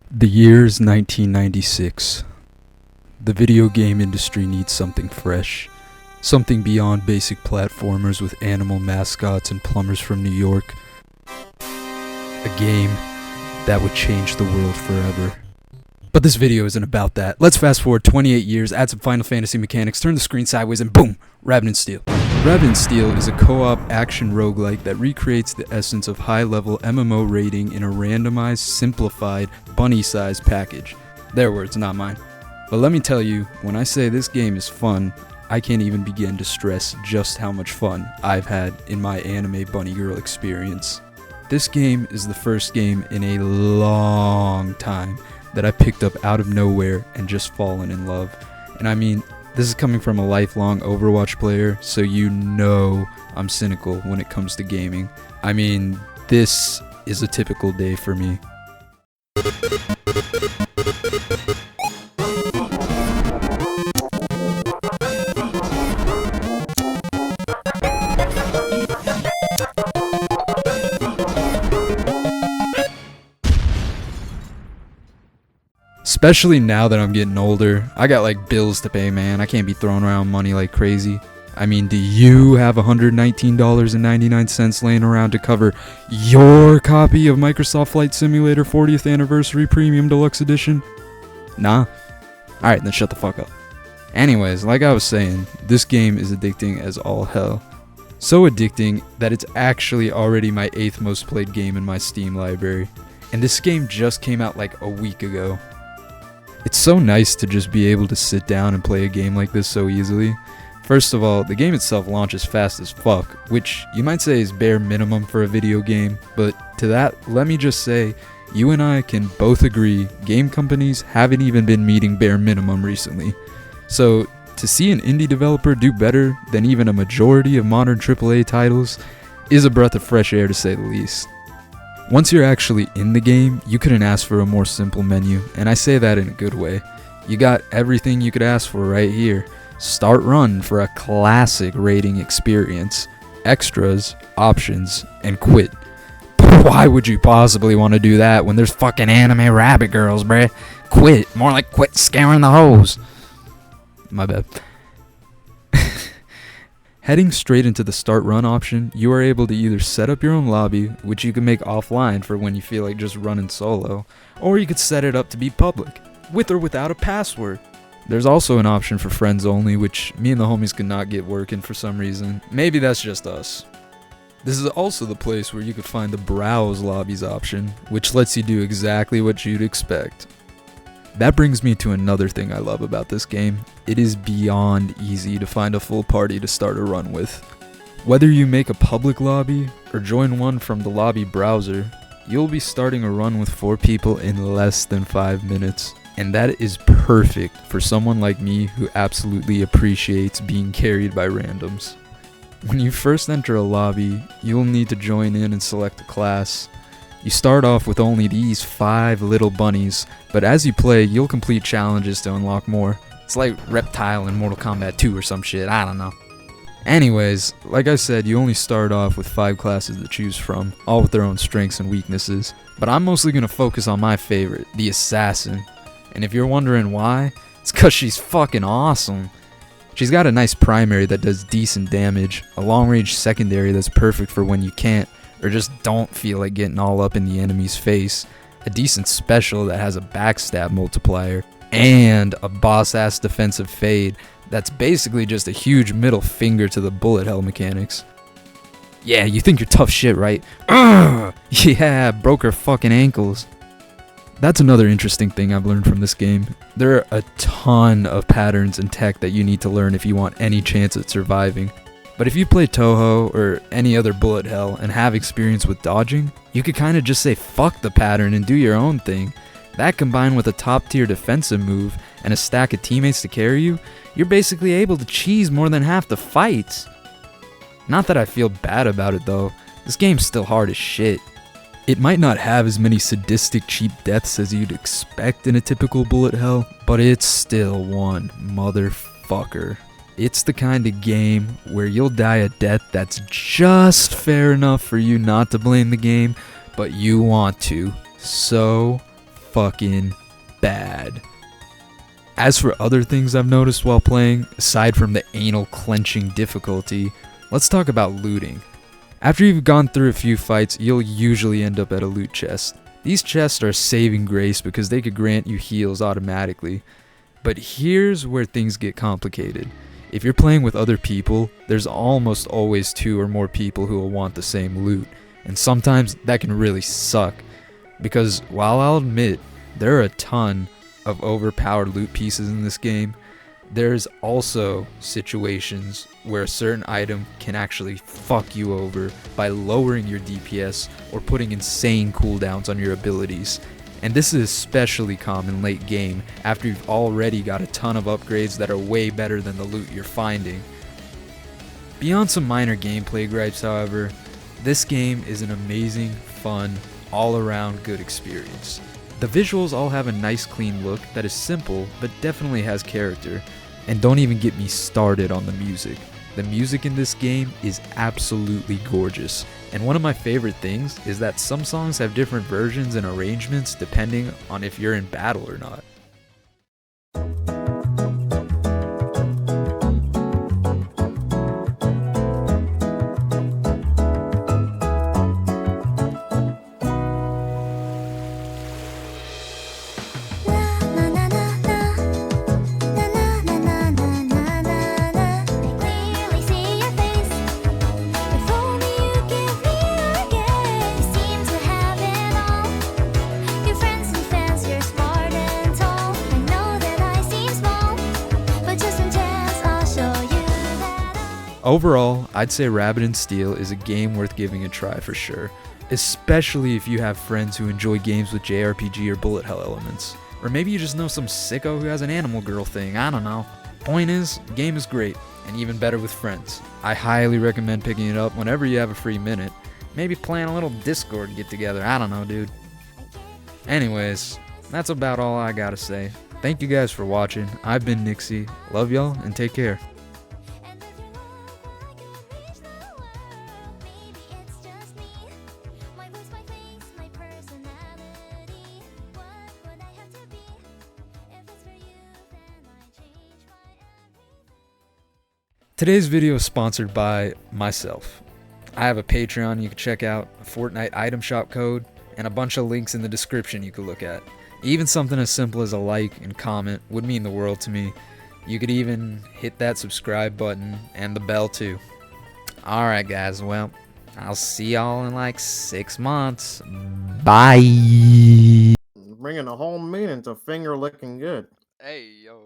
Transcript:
The year's 1996. The video game industry needs something fresh. Something beyond basic platformers with animal mascots and plumbers from New York. A game that would change the world forever. But this video isn't about that. Let's fast forward 28 years, add some Final Fantasy mechanics, turn the screen sideways, and boom! Revenant Steel. Revenant Steel is a co-op action roguelike that recreates the essence of high-level MMO raiding in a randomized, simplified, bunny-sized package. Their words, not mine. But let me tell you, when I say this game is fun, I can't even begin to stress just how much fun I've had in my anime bunny girl experience. This game is the first game in a long time that I picked up out of nowhere and just fallen in love. And I mean, this is coming from a lifelong Overwatch player, so you know I'm cynical when it comes to gaming. I mean, this is a typical day for me. Especially now that I'm getting older, I got like bills to pay, man. I can't be throwing around money like crazy. I mean, do you have $119.99 laying around to cover your copy of Microsoft Flight Simulator 40th Anniversary Premium Deluxe Edition? Nah? Alright, then shut the fuck up. Anyways, like I was saying, this game is addicting as all hell. So addicting that it's actually already my 8th most played game in my Steam library. And this game just came out like a week ago. It's so nice to just be able to sit down and play a game like this so easily. First of all, the game itself launches fast as fuck, which you might say is bare minimum for a video game, but to that, let me just say, you and I can both agree game companies haven't even been meeting bare minimum recently. So, to see an indie developer do better than even a majority of modern AAA titles is a breath of fresh air to say the least. Once you're actually in the game, you couldn't ask for a more simple menu, and I say that in a good way. You got everything you could ask for right here. Start run for a classic raiding experience, extras, options, and quit. Why would you possibly want to do that when there's fucking anime rabbit girls, bruh? Quit. More like quit scaring the hoes. My bad. Heading straight into the start run option, you are able to either set up your own lobby, which you can make offline for when you feel like just running solo, or you could set it up to be public, with or without a password. There's also an option for friends only, which me and the homies could not get working for some reason. Maybe that's just us. This is also the place where you could find the browse lobbies option, which lets you do exactly what you'd expect. That brings me to another thing I love about this game. It is beyond easy to find a full party to start a run with. Whether you make a public lobby or join one from the lobby browser, you'll be starting a run with 4 people in less than 5 minutes. And that is perfect for someone like me who absolutely appreciates being carried by randoms. When you first enter a lobby, you'll need to join in and select a class. You start off with only these 5 little bunnies, but as you play, you'll complete challenges to unlock more. It's like Reptile in Mortal Kombat 2 or some shit, I don't know. Anyways, like I said, you only start off with 5 classes to choose from, all with their own strengths and weaknesses. But I'm mostly going to focus on my favorite, the Assassin. And if you're wondering why, it's cause she's fucking awesome. She's got a nice primary that does decent damage, a long-range secondary that's perfect for when you can't, or just don't feel like getting all up in the enemy's face, a decent special that has a backstab multiplier, and a boss-ass defensive fade that's basically just a huge middle finger to the bullet hell mechanics. Yeah, you think you're tough shit, right? Yeah, broke her fucking ankles. That's another interesting thing I've learned from this game. There are a ton of patterns and tech that you need to learn if you want any chance at surviving. But if you play Toho or any other bullet hell and have experience with dodging, you could kinda just say fuck the pattern and do your own thing. That combined with a top tier defensive move and a stack of teammates to carry you, you're basically able to cheese more than half the fights. Not that I feel bad about it though, this game's still hard as shit. It might not have as many sadistic cheap deaths as you'd expect in a typical bullet hell, but it's still one motherfucker. It's the kind of game where you'll die a death that's just fair enough for you not to blame the game, but you want to so fucking bad. As for other things I've noticed while playing, aside from the anal clenching difficulty, let's talk about looting. After you've gone through a few fights, you'll usually end up at a loot chest. These chests are a saving grace because they could grant you heals automatically. But here's where things get complicated. If you're playing with other people, there's almost always 2 or more people who will want the same loot. And sometimes that can really suck. Because while I'll admit there are a ton of overpowered loot pieces in this game, there's also situations where a certain item can actually fuck you over by lowering your DPS or putting insane cooldowns on your abilities. And this is especially common late game after you've already got a ton of upgrades that are way better than the loot you're finding. Beyond some minor gameplay gripes, however, this game is an amazing, fun, all-around good experience. The visuals all have a nice clean look that is simple but definitely has character. And don't even get me started on the music. The music in this game is absolutely gorgeous. And one of my favorite things is that some songs have different versions and arrangements depending on if you're in battle or not. Overall, I'd say Rabid & Steel is a game worth giving a try for sure, especially if you have friends who enjoy games with JRPG or bullet hell elements. Or maybe you just know some sicko who has an animal girl thing, I don't know. Point is, the game is great, and even better with friends. I highly recommend picking it up whenever you have a free minute. Maybe playing a little Discord get together, I don't know, dude. Anyways, that's about all I gotta say. Thank you guys for watching. I've been NiXxY. Love y'all, and take care. Today's video is sponsored by myself. I have a Patreon you can check out, a Fortnite item shop code, and a bunch of links in the description you could look at. Even something as simple as a like and comment would mean the world to me. You could even hit that subscribe button and the bell too. Alright guys, well, I'll see y'all in like 6 months. Bye! Bringing a whole meaning to finger licking good. Hey, yo.